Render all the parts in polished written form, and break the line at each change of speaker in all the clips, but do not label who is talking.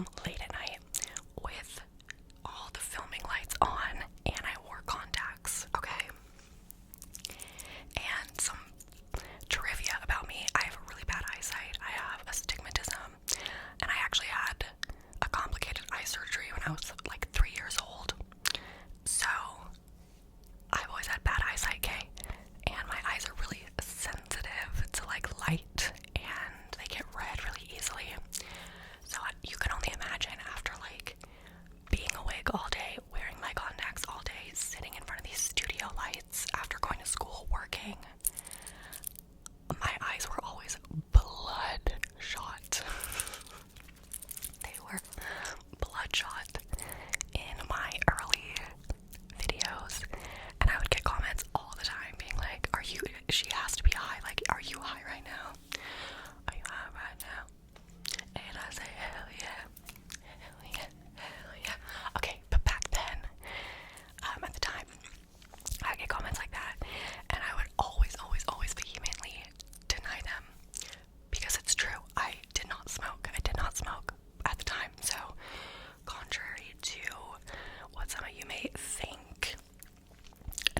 home late at night with all the filming lights on, and I wore contacts, okay? And some trivia about me: I have really bad eyesight. I have astigmatism, and I actually had a complicated eye surgery when I was like 3 years old. So I've always had bad eyesight, okay? And my eyes are really sensitive to like light, and they get red really easily. So you can only imagine, after like being awake all day, wearing my contacts all day, sitting in front of these studio lights after going to school, working, my eyes were always bloodshot. They were bloodshot in my early videos, and I would get comments all the time being like, she has to be high, like, are you high right now? Are you high right now? And I say, hell yeah, hell yeah, hell yeah. Okay, but back then, at the time, I would get comments like that, and I would always vehemently deny them, because it's true. I did not smoke at the time. So contrary to what some of you may think,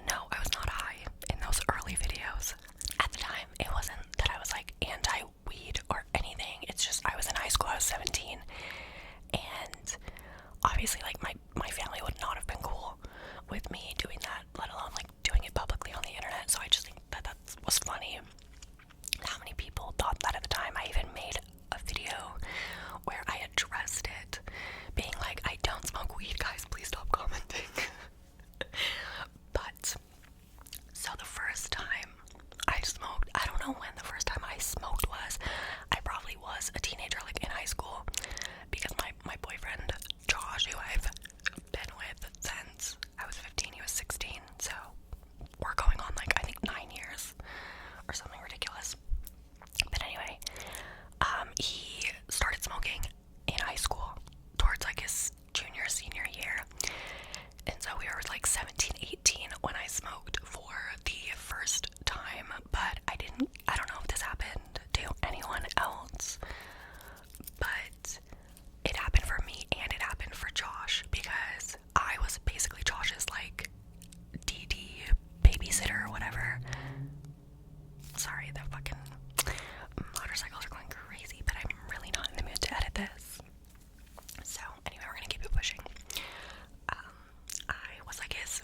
no, I was not high in those early videos. At the time, it wasn't that I was like anti-weed or anything. It's just I was in high school, I was 17, and obviously like my family would not have been cool with me doing that, let alone like doing it publicly on the internet. So I just think that was funny. How many people thought that at the time? I even made a video where I addressed it, being like, I don't smoke weed, guys, please stop commenting. But so the first time I smoked, I don't know when the first time I smoked was. I probably was a teenager, like in high school, because my boyfriend Josh, who I've been with since I was 15, he was 16, so we're going on like I think 9 years or something ridiculous. But anyway, he started smoking in high school towards like his senior year, and so we were like 17, 18 when I smoked for the first time. But I don't know if this happened to anyone else, but it happened for me and it happened for Josh, because I was basically Josh's like DD babysitter or whatever. Sorry, the fucking motorcycles are going crazy, but I'm really not in the mood to edit this. So anyway, we're gonna keep it pushing. I was like his,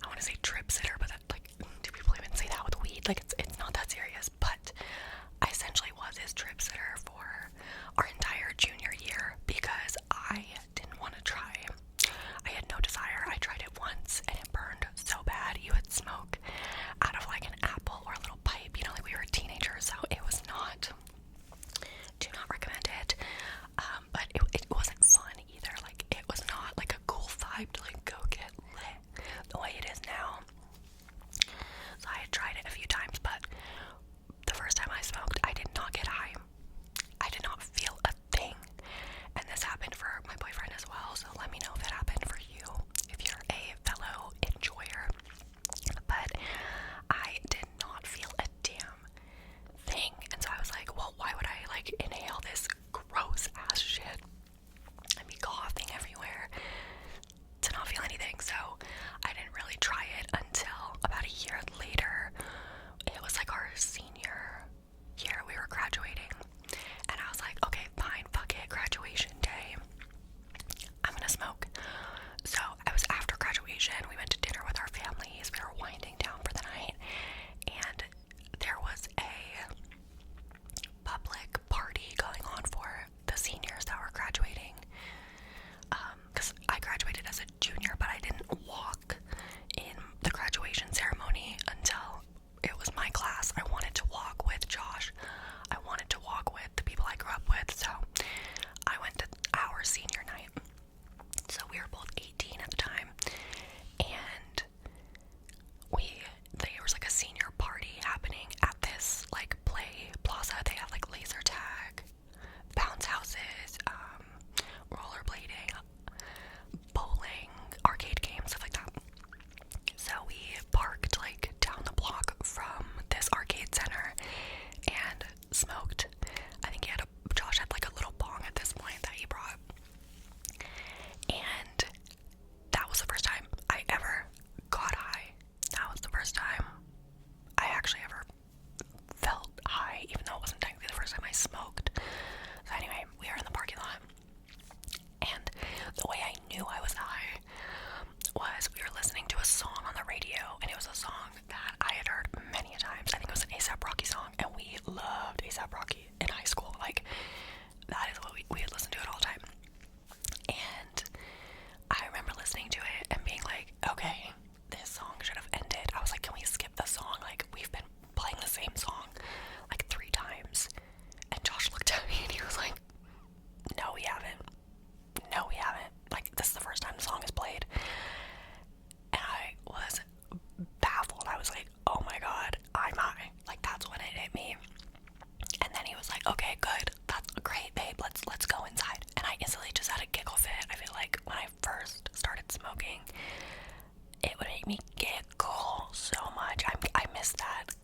I want to say trip sitter, but that, like, do people even say that with weed? Like, it's not that serious, but I essentially was his trip that is what we would listen to it all the time. And I remember listening to it and being like, okay, this song should have ended. I was like, can we skip the song? Like, we've been playing the same song like 3 times. And Josh looked at me and he was like, no, we haven't. No, we haven't. Like, this is the first time the song is played. And I was baffled. I was like, oh my god, I'm high. Like, that's when it hit me. And then he was like, okay, good. That's great, babe. Let's go inside. And I instantly just had a giggle fit. I feel like when I first started smoking, it would make me giggle so much. I miss that.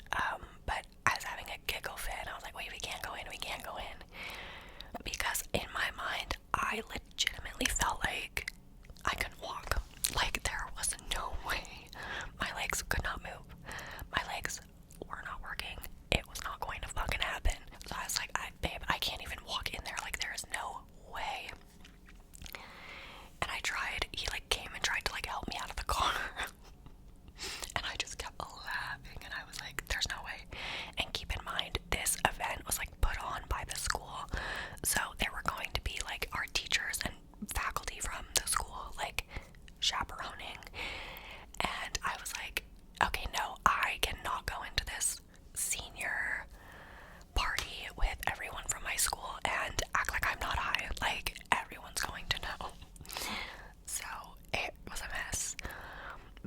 But I was having a giggle fit and I was like, wait, we can't go in. Because in my mind, I legitimately felt like I couldn't walk. Like, there was no way. My legs could not move. My legs were not working. It was not going to fucking happen. So I was like, babe, I can't even walk in there. Like, there is no way. And I tried. He like came and tried to like help me out of the car. And I just kept laughing and I was like, there's no way. And keep in mind, this event was like put on by the school. So there were going to be like our teachers and faculty from the school like chaperoning. And I was like, okay, no, I cannot go into this senior party with everyone from my school and act like I'm not high. Like, everyone's going to know. So it was a mess.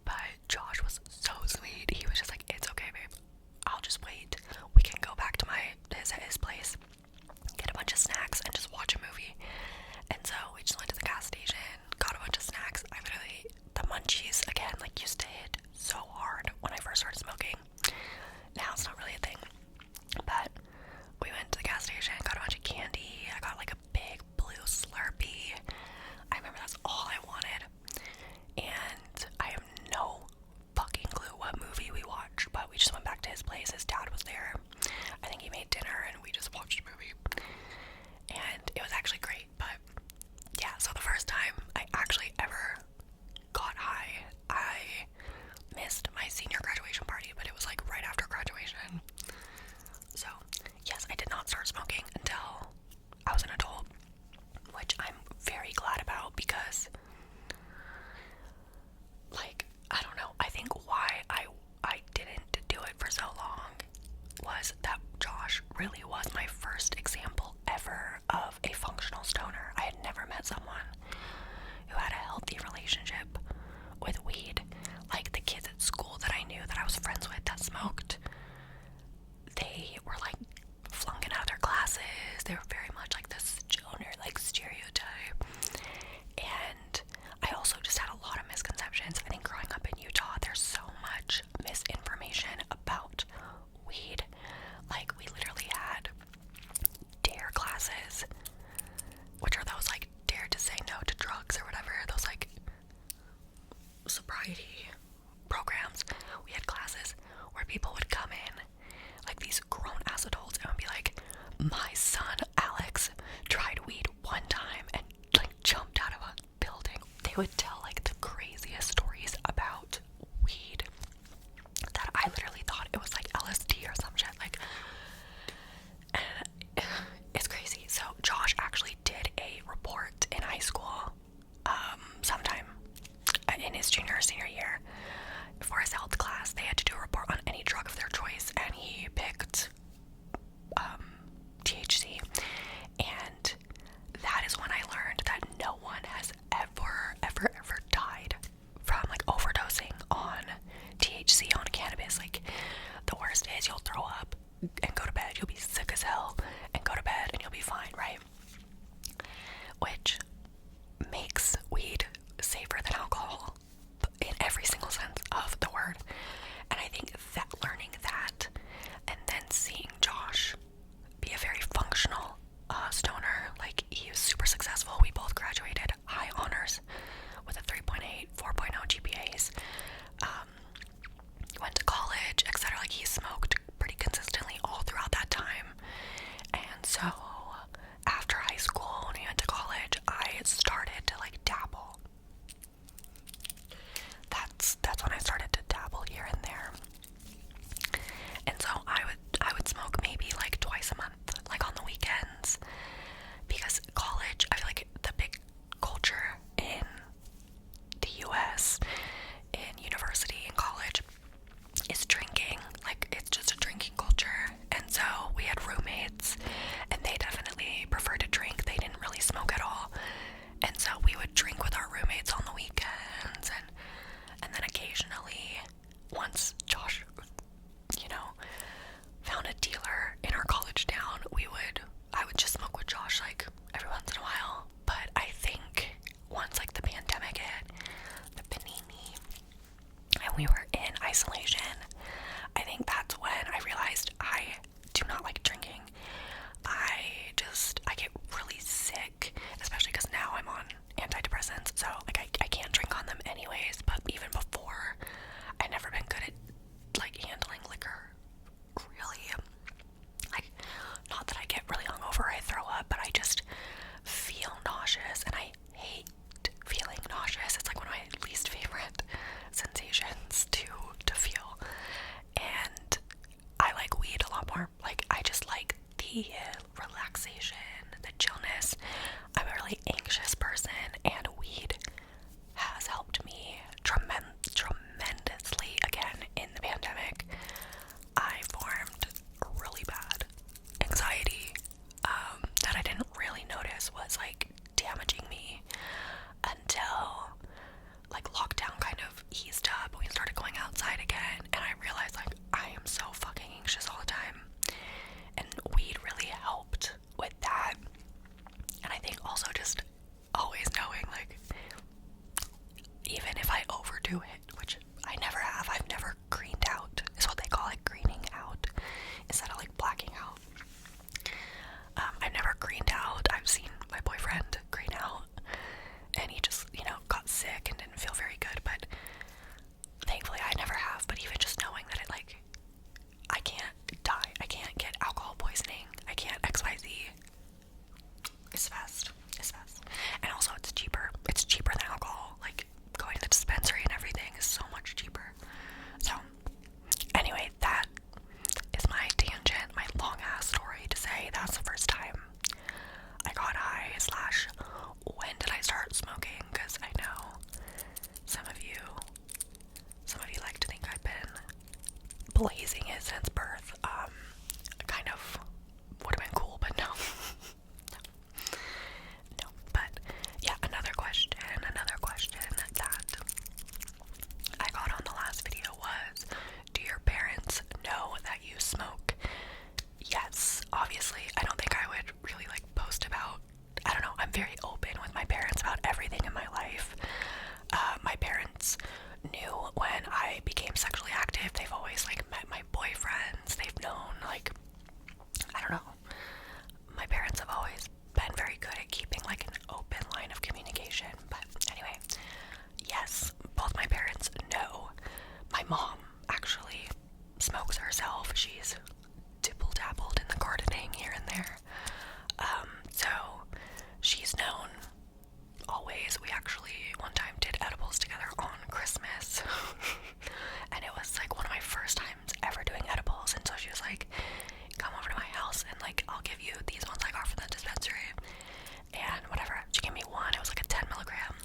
But Josh was so sweet. He was just like, it's okay, babe. I'll just wait. We can go back to his place, get a bunch of snacks, and just watch a movie. And so we just went to the gas station, got a bunch of snacks. The munchies, again, like, used to hit so hard when I first started smoking. Now it's not really a thing. But we went to the gas station, got a bunch of candy. I got like a big blue Slurpee. I remember that's all I wanted. And I have no fucking clue what movie we watched, but we just went back to his place. His dad was there. I think he made dinner and we just watched a movie. And it was actually great. But yeah, so the first time I actually ever got high, I missed my senior graduation party, but it was like right after graduation. So yes, I did not start smoking until I was an adult, which I'm very glad about because, like, I don't know, I think why I didn't do it for so long was that Josh really was my first example ever of a functional stoner. I had never met someone who had a healthy relationship with weed. Like, the kids at school that I knew that I was friends with that smoked, they were like flunking out of their classes. They were very much like the stoner like stereotype. And I also just had a lot of misconceptions. I think growing up in Utah, there's so much misinformation about weed. Like, we literally had dare classes, which are those like dare to say no to drugs or whatever, those like sobriety programs. We had classes where people would come in, like these grown-ass adults, and would be like, my son Alex tried weed one time and like jumped out of a building. They would tell like the craziest stories about weed that I literally thought it was like LSD or some shit. Like, and it's crazy. So Josh actually did a report in high school sometime in his junior or senior year. For his health class, they had to do a report on any drug of their choice, and he picked THC. And that is when I learned that no one has ever died from like overdosing on THC, on cannabis. Like, the worst is you'll throw up and go to bed. You'll be sick as hell and go to bed and you'll be fine, right? Which makes weed safer than alcohol in every single sense of the word. And I think that learning that was like damaging me until like lockdown kind of eased up and we started going outside again, and I realized like I am so fucking anxious all the time, and weed really helped with that. And I think also just always knowing like even if I overdo it, which I never have, I've never greened out, is what they call it, greening out, instead of like blacking out. I've never greened out. I've seen my boyfriend green out, and he just, you know, got sick and didn't feel very good, but thankfully I never have. But even just knowing that it like, I can't die, I can't get alcohol poisoning, I can't XYZ, it's best, it's best. And also it's cheaper than alcohol, like going to the dispensary and everything is so much cheaper. So anyway, that is my tangent, my long ass story to say that's the first time I got high / when did I start smoking, because I know some of you like to think I've been blazing it since birth. Kind of would have been cool, but no. No, but yeah, another question that I got on the last video was, do your parents know that you smoke? Yes, obviously. I don't think I would really like post about, I don't know, I'm very open with my parents about everything in my life. My parents knew when I became sexually active. They've always like met my boyfriends. They've known, like, I don't know. My parents have always been very good at keeping like an open line of communication. But anyway, yes, both my parents know. My mom actually smokes herself. She's dibble-dabbled in the gardening here and there. So she's known always. We actually one time did edibles together on Christmas. And it was like one of my first times ever doing edibles, and so she was like, come over to my house and like I'll give you these ones I got from the dispensary and whatever. She gave me one. It was like a 10 milligram.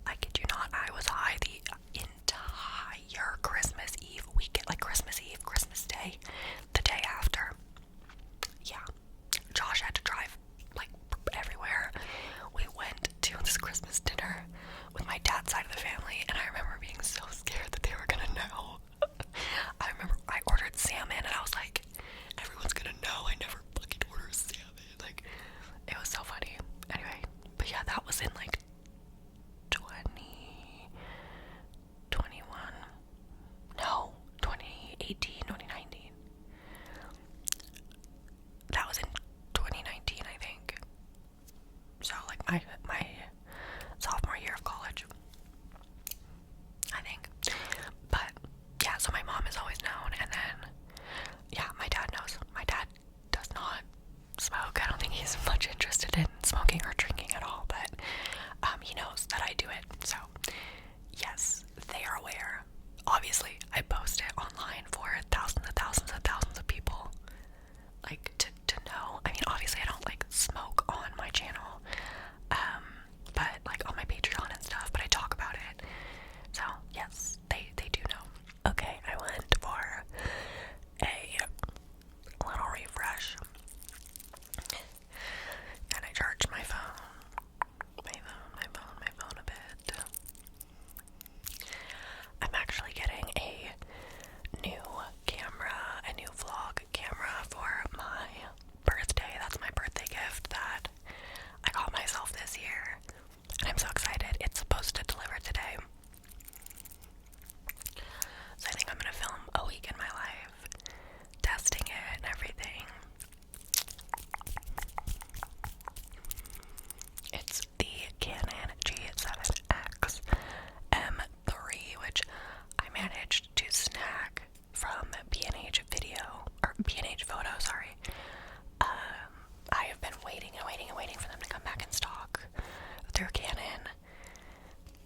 I kid you not, I was high the entire Christmas Eve weekend, like Christmas Eve, Christmas Day, the day after. Yeah, Josh had to drive like everywhere. We went to this Christmas dinner with my dad's side of the family, and I remember being so scared that they were gonna know. I remember I ordered salmon, and I was like, everyone's gonna know I never fucking order salmon. Like, it was so funny. Anyway, but yeah, that was in like 2018, 2019. That was in 2019, I think. So like my sophomore year of college, I think. But yeah, so my mom has always known, and then yeah, my dad knows. My dad does not smoke. I don't think he's much interested in smoking or drinking at all, but he knows that I do it. So yes, they are aware. Obviously, I post it online for thousands and thousands and thousands of people, like to know. I mean, obviously I don't like smoke on my channel, but like on my Patreon and stuff, but I talk about it. So yes, they do know. Okay, I went for a little refresh, and I charged my phone a bit. I'm actually getting a new camera, a new vlog camera for my birthday. That's my birthday gift that I got myself this year, and I'm so excited. It's supposed to deliver today. So I think I'm gonna film a week in my life, testing it and everything. It's the Canon G7X M3, which I managed to snag from B&H Photo, sorry. I have been waiting for them to come back in stock through Canon,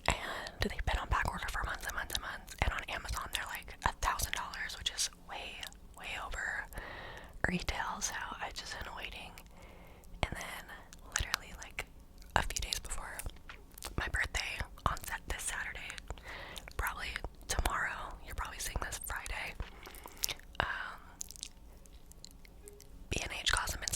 and they've been on back order for months and months and months, and on Amazon they're like $1,000, which is way over retail. So I just been waiting, and then literally like a few days before my birthday on this Saturday, probably tomorrow, you're probably seeing this Friday, B&H Cosmetics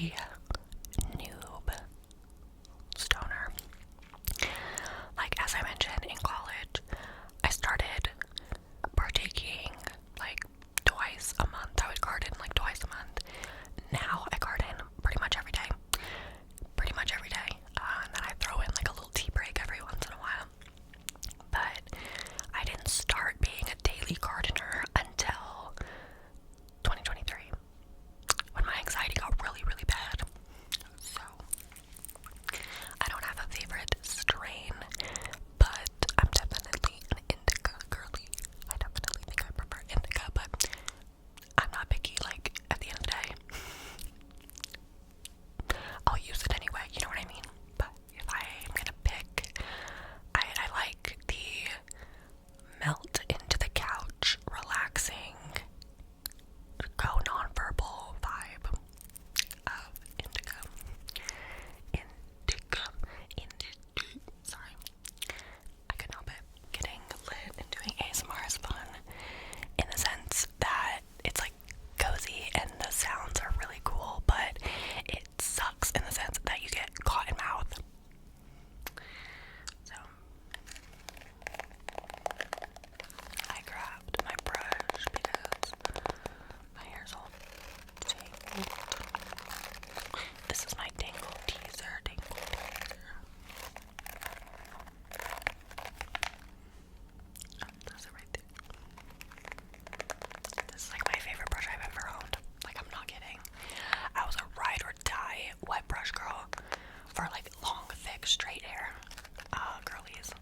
very noob stoner. Like, as I mentioned, in college, I started partaking like twice a month. I would garden like twice a month. Now I garden pretty much every day. Pretty much every day. And then I throw in like a little tea break every once in a while. But I didn't start being a daily gardener until 2023, when my anxiety got really, really bad. So I don't have a favorite strain, but I'm definitely an indica girly. I definitely think I prefer indica, but I'm not picky. Like, at the end of the day, I'll use it anyway, you know what I mean? But if I am gonna pick, I like the melt into the couch, relaxing, go non-verbal vibe of indica. Sorry. I couldn't help it. Getting lit and doing ASMR is fun in the sense that it's like cozy and the sounds are really cool, but it sucks in the sense that you get caught in mouth. So I grabbed my brush because my hair's all tangled. This is my tangle teaser. Oh, that's it right there. This is like my favorite brush I've ever owned. Like, I'm not kidding. I was a ride or die wet brush girl for like long, thick, straight hair girlies.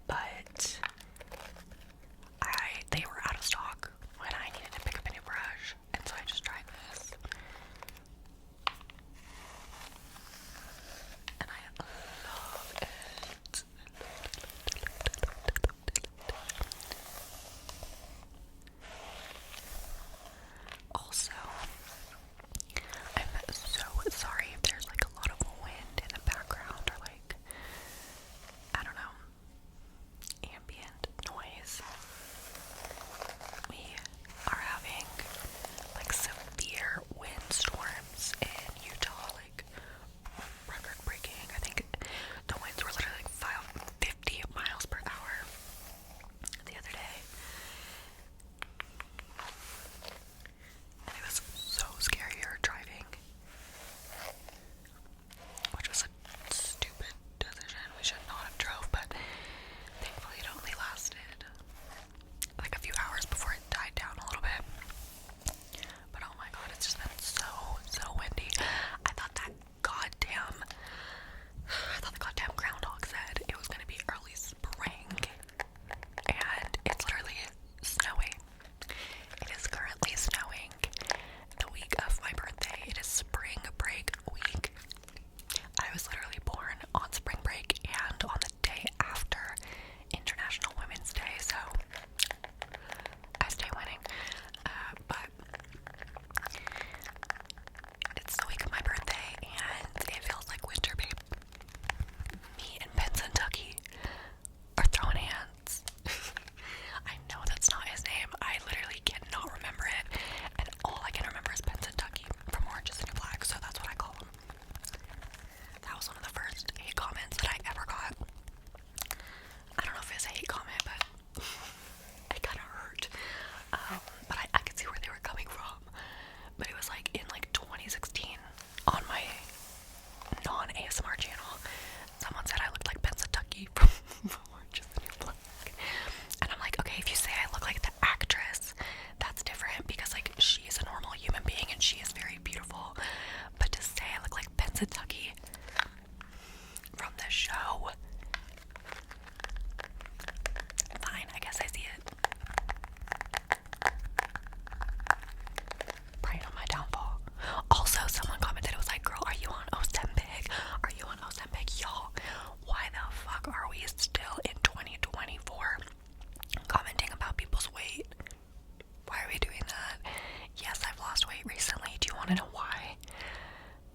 But they were out of stock when I needed to pick up a new brush, and so I just tried this. And I love it. Also, I'm so sorry if there's like a lot of wind in the background or like, I don't know, ambient noise. We are having like severe windstorms in Utah, like record breaking. I think the winds were literally like 50 miles per hour the other day. And it was so scary driving, which was a stupid decision. We should not have drove, but thankfully it only lasted like a few hours before it died down a little bit. But oh my god, it's just been so windy. I thought the goddamn groundhog said it was gonna be early spring, and it's literally snowing. It is currently snowing the week of my birthday. It is spring break week. I was literally born on spring break and on the day after International Women's Day, so I stay winning. But it's the week of my birthday and it feels like winter, babe. Me and Pennsylvania are throwing hands. I know that's not his name. I literally cannot remember it, and all I can remember is Pennsylvania from Orange is the New Black, so that's what I call him. That was one of the first hate comments that I ever got. I don't know if it's a hate comment, but it kind of hurt. But I could see where they were coming from. But it was like in like 2016 on my non-ASMR channel, someone said I looked like Pennsylvania from Orange is the New Black. And I'm like, okay, if you say I look like the actress, that's different because like she is a normal human being and she is very beautiful. But to say I look like Pennsylvania from the show, fine, I guess I see it. Praying on my downfall. Also, someone commented, it was like, girl, are you on Ozempic? Are you on Ozempic? Y'all, why the fuck are we still in 2024 commenting about people's weight? Why are we doing that? Yes, I've lost weight recently. Do you want to know why?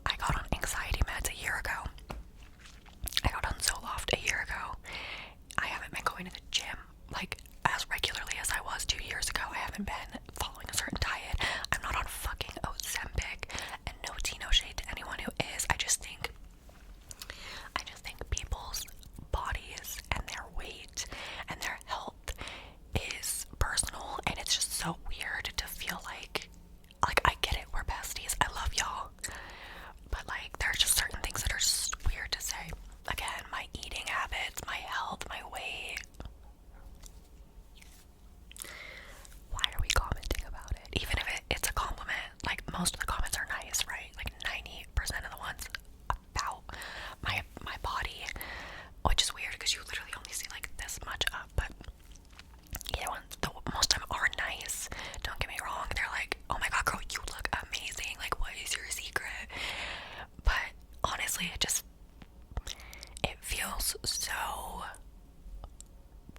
I got on anxiety meds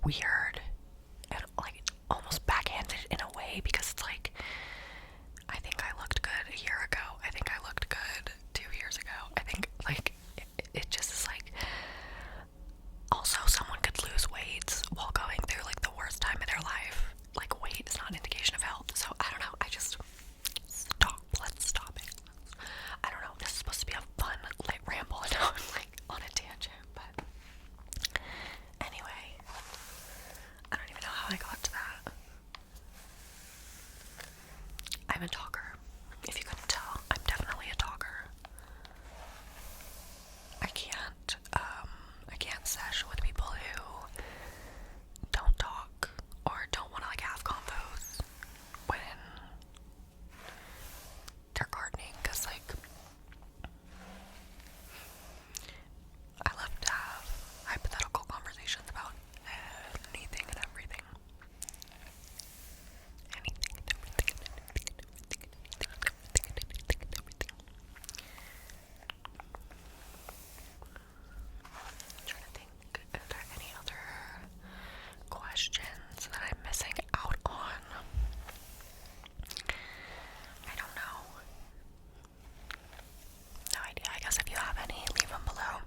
weird and like almost backhanded in a way, because it's like, I think I looked good a year ago, I think I looked good 2 years ago, I think like it just is like, also someone could lose weight while going through like the worst time of their life. Like weight is not an indication of health, so I don't know, I just let's stop it. I don't know, this is supposed to be a fun lit ramble and now I'm like on a tangent, but anyway, I don't even know how I got to that. I'm a talker. If you couldn't tell, I'm definitely a talker. I can't sesh with people who don't talk or don't want to like have convos when they're gardening, because like I love to have hypothetical conversations about anything and everything. Anything and everything and everything and everything and everything and everything. I'm trying to think, is there any other questions that I'm missing out on? I don't know. No idea. I guess if you have any, leave them below.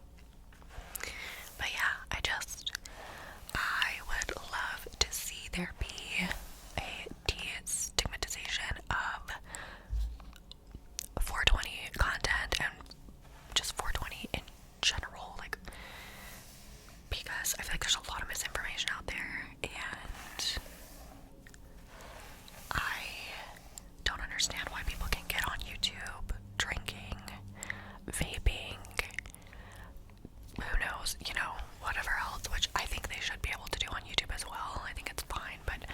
But yeah, I would love to see there be a destigmatization of 420 content and just 420 in general, like, because I feel like there's a lot of misinformation out there, and I don't understand why people can get on YouTube drinking, vaping, who knows, you know, whatever else, which I think they should be able to do on YouTube as well. I think it's fine, but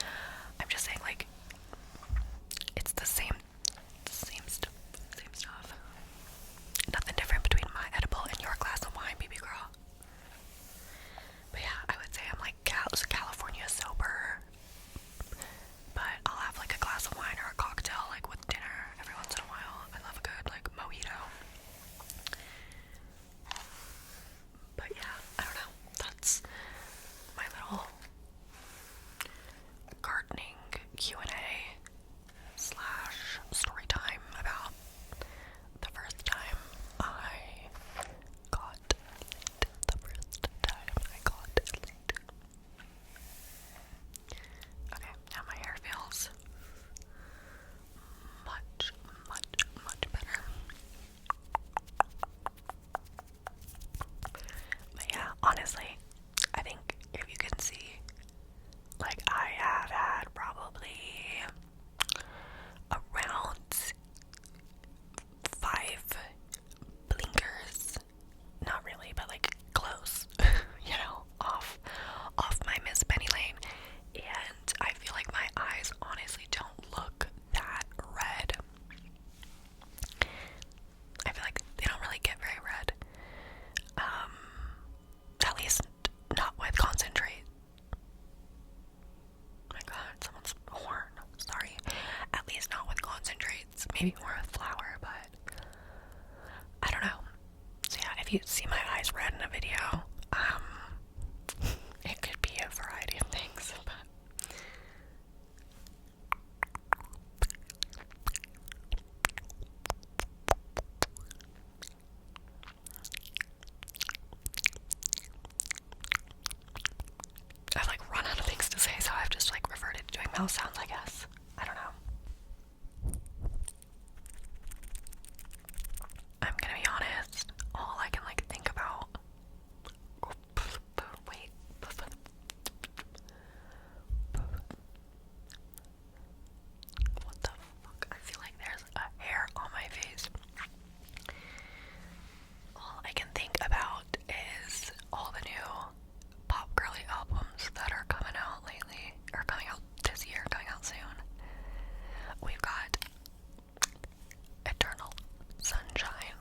I'm just saying, like, it's the same stuff. Nothing different between my edible and your glass of wine, baby girl. But yeah, I would say I'm like California sober, but I'll have like a glass of wine or a cocktail like with dinner every once in a while. I love a good like mojito. But yeah, I don't know. That's my little gardening Q&A / story time about the first time I got lit. The first time I got lit. Okay, now my hair feels much, much, much better. But yeah, honestly, I think if you can see, like, I have had probably around 5 blinkers, not really, but like close, you know, off my Miss Penny Lane, and I feel like my eyes honestly don't look that red. I feel like they don't really get very red, at least not with concentrate. Oh my god, someone's horn, sorry. At least not with concentrates, maybe more with flour, but I don't know. So yeah, if you see my eyes red in a video, it could be a variety of things, but I've like run out of things to say, so I've just like reverted to doing mouth sounds, I guess. I don't know. I'm gonna be honest, all I can like think about, wait, what the fuck, I feel like there's a hair on my face. All I can think about is all the new pop girly albums that are coming out lately, or coming out this year, coming out soon. We've got Eternal Sunshine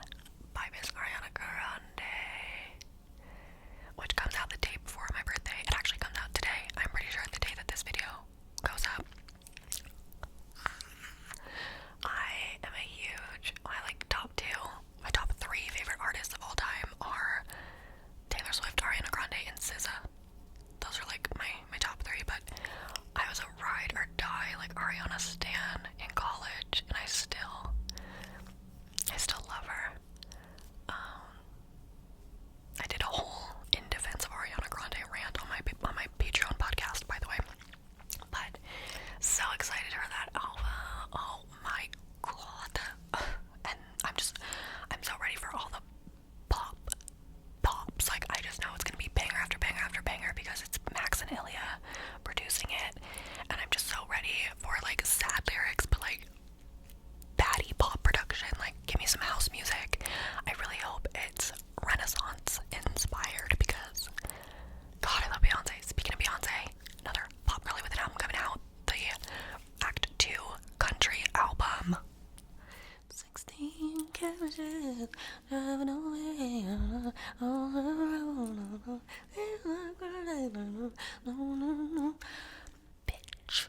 Bitch.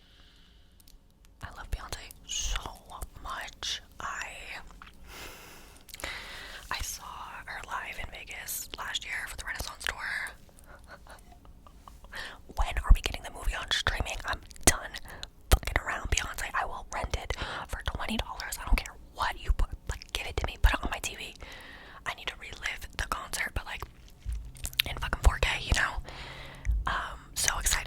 I love Beyonce so much. I saw her live in Vegas last year for the Renaissance tour. When are we getting the movie on streaming? I'm done fucking around, Beyonce. I will rent it for $20. I don't care what you put. Like, give it to me. Put it on my TV. I need to relive the concert, but like in fucking 4K, you know? So excited.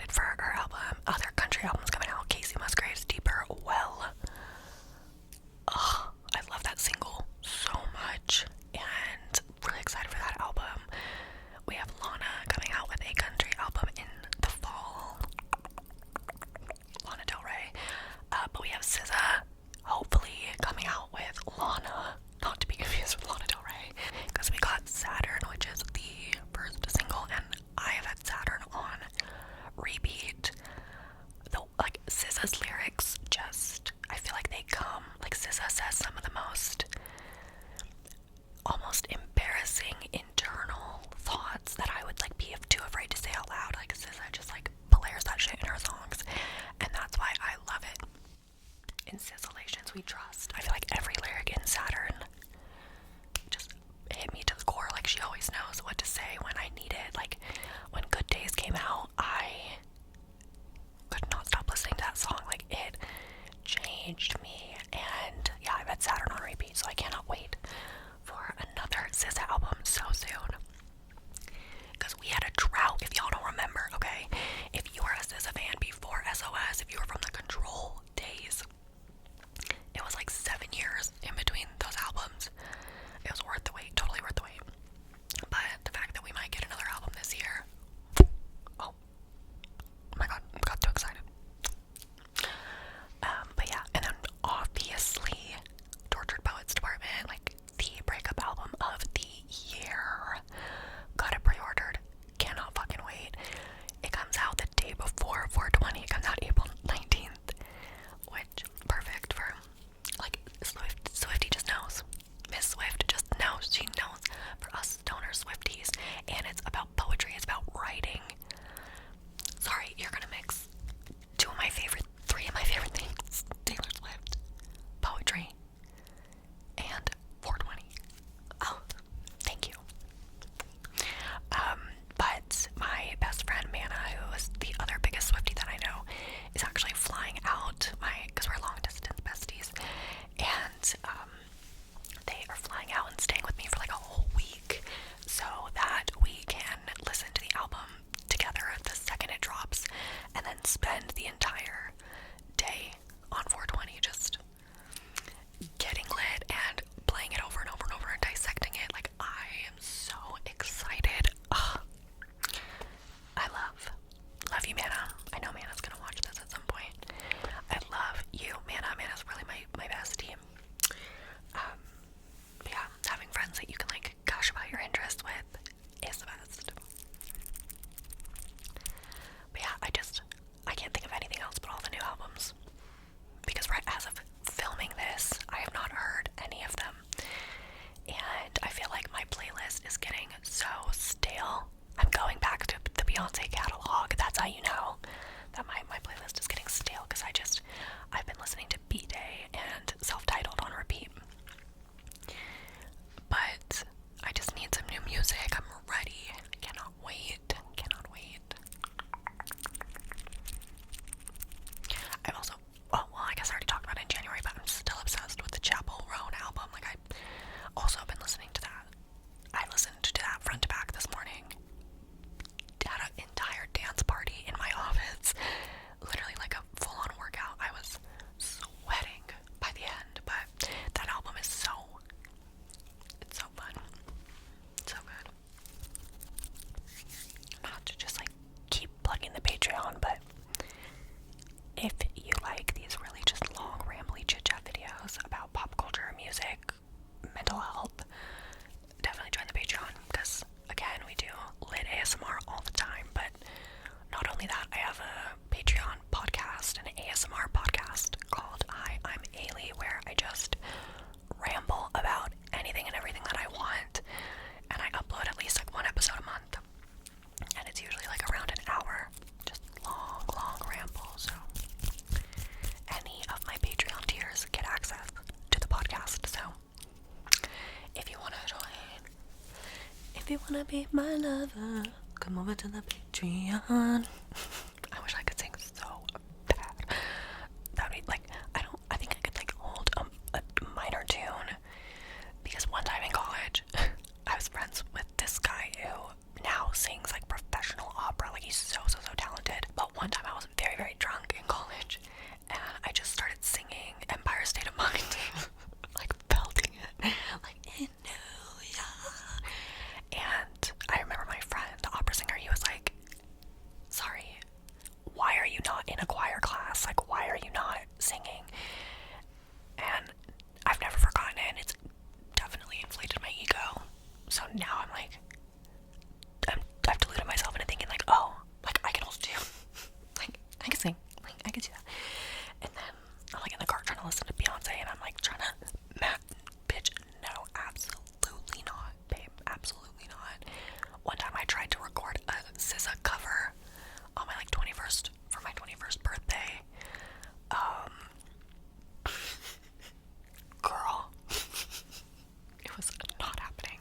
you wanna be my lover, come over to the Patreon. I wish I could sing so bad. That would be like, I think I could like hold a minor tune, because one time in college, I was friends with this guy who now sings like professional opera. Like, he's so talented. But one time I was very drunk in college, and I just started singing Empire State of Mind, like belting it, like in New York. And I remember my friend, the opera singer, he was like, sorry, why are you not in a choir class? Like, why are you not singing? And I've never forgotten it, and it's definitely inflated my ego. So now I'm like, I've deluded myself into thinking like, oh, like I can also do, like I can sing, like I can do that. And then I'm like in the car trying to listen to Beyonce, and I'm like trying to, bitch, no, absolutely not, babe, absolutely not. One time I tried to record a SZA cover on my like 21st, for my 21st birthday. Girl, it was not happening.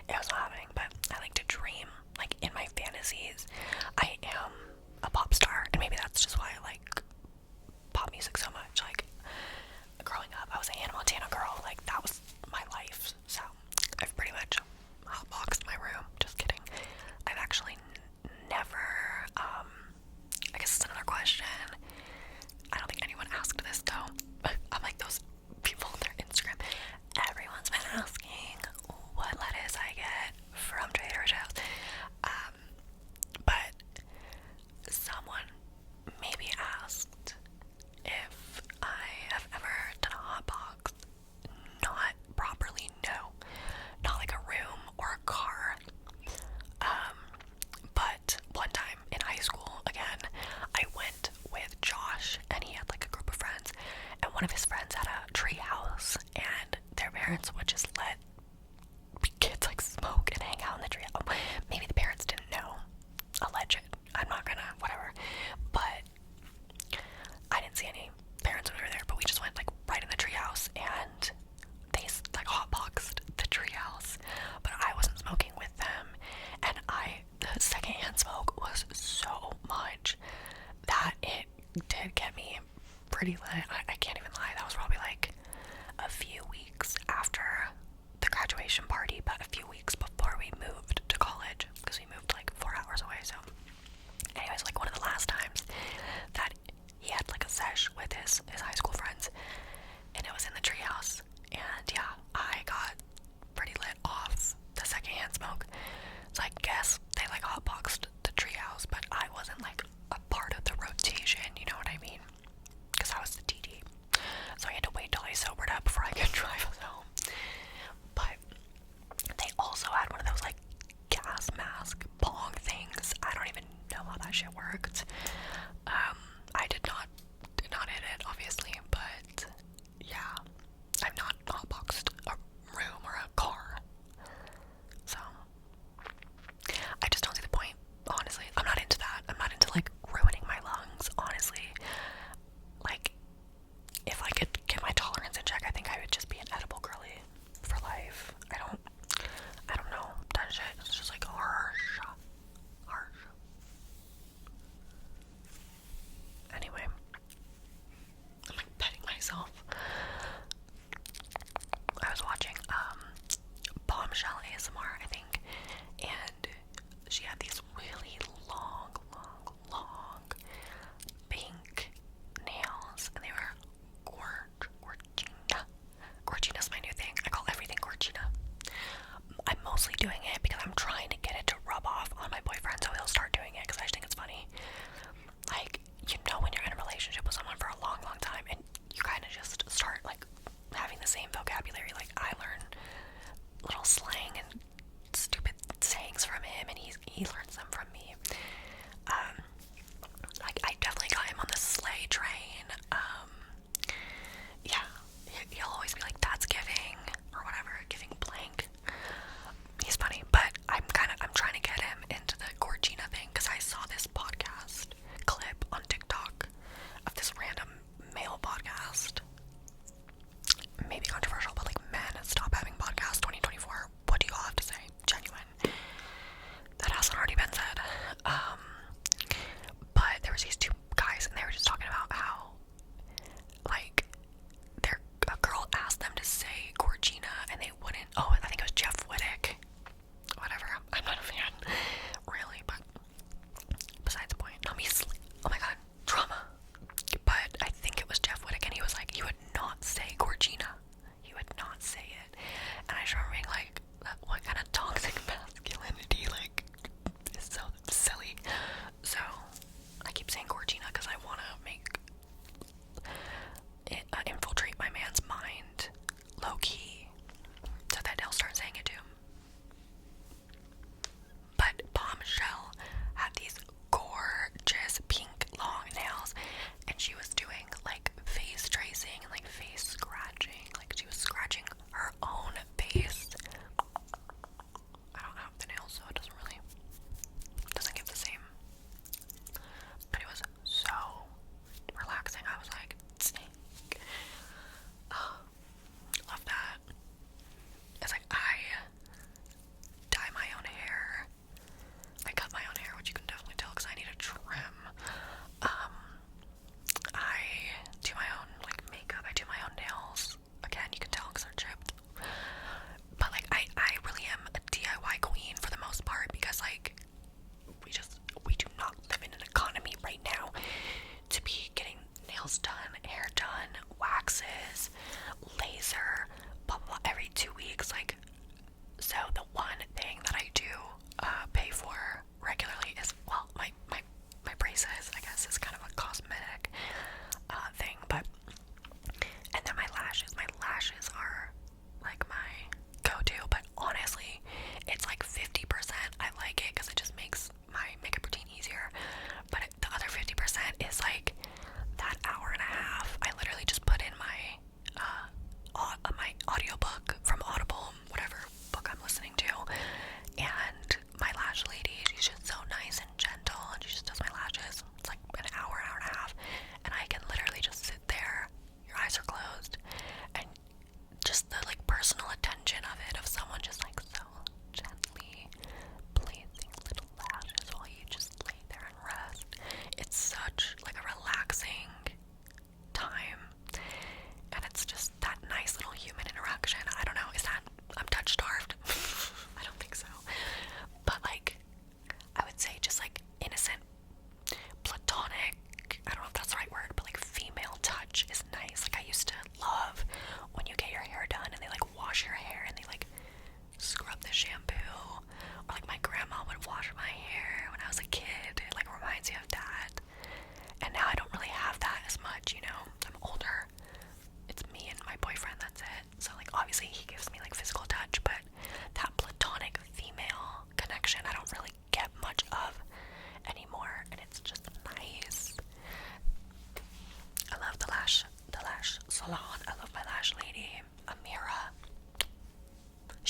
It was not happening, but I like to dream, like in my fantasies, I am a pop star, and maybe that's just why I like pop music so much. Like, growing up, I was a Hannah Montana girl, like that was my life, so I've pretty much hotboxed my room. Just kidding. I've actually never, I guess it's another question. I don't think anyone asked this though. I'm like those people on their Instagram. Everyone's been asking what lettuce I get from Trader Joe's. But someone maybe asked if I have ever done a hot box. Not properly, no. Not like a room or a car. But one time in high school, again, I went with Josh, and he had like a group of friends, and one of his friends had a tree house, and their parents would just let kids like smoke and hang out in the tree house. Maybe the parents didn't know. Alleged. I'm not gonna, whatever. But I didn't see any parents when we were there, but we just went like right in the tree house, and they like hotboxed the tree house, but I wasn't smoking with them, and the secondhand smoke was so much that it did get me pretty lit. I can't even lie, that was probably like a few weeks after the graduation party, but a few weeks before we moved to college, because we moved like 4 hours away. So anyways, like one of the last times that he had like a sesh with his high school friends, and it was in the treehouse, and yeah, I got pretty lit off the secondhand smoke. So I guess they like hotboxed the treehouse, but I wasn't like a part of the rotation, you know what I mean? Because I was the TD, so I had to wait till I sobered up before I could drive us home. But they also had one of those like gas mask bong things. I don't even know how that shit worked. I did not hit it, obviously, but yeah, I've not hotboxed a room or a car, so I just don't see the point, honestly. I'm not into that. I'm not into like ruining my lungs, honestly. Like, if I could get my tolerance in check, I think I would just be an edible girly for life. I don't know, that shit is just like harsh. Anyway, I'm like petting myself. I was watching Bombshell ASMR, I think, and she had these really long pink nails, and they were gorgina. Gorgina's my new thing. I call everything gorgina. I'm mostly doing it because I'm trying to get it to rub off on my boyfriend, so he'll start doing it because I just think it's funny. Like, you know, when you're in a relationship with someone for a long time, and you kind of just start like having the same vocabulary. Like, I learn little slang and stupid sayings from him, and he learns them from me.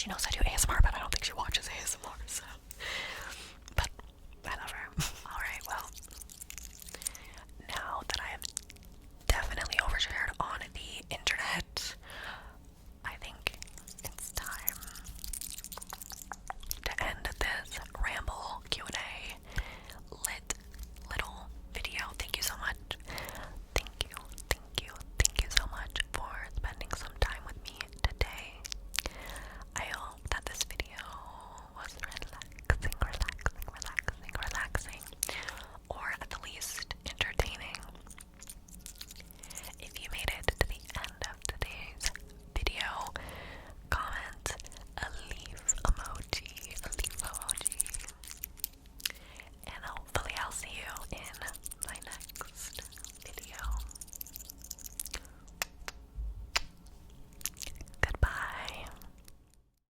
she knows I do ASMR, but I don't think she watches ASMR, so. But I love her.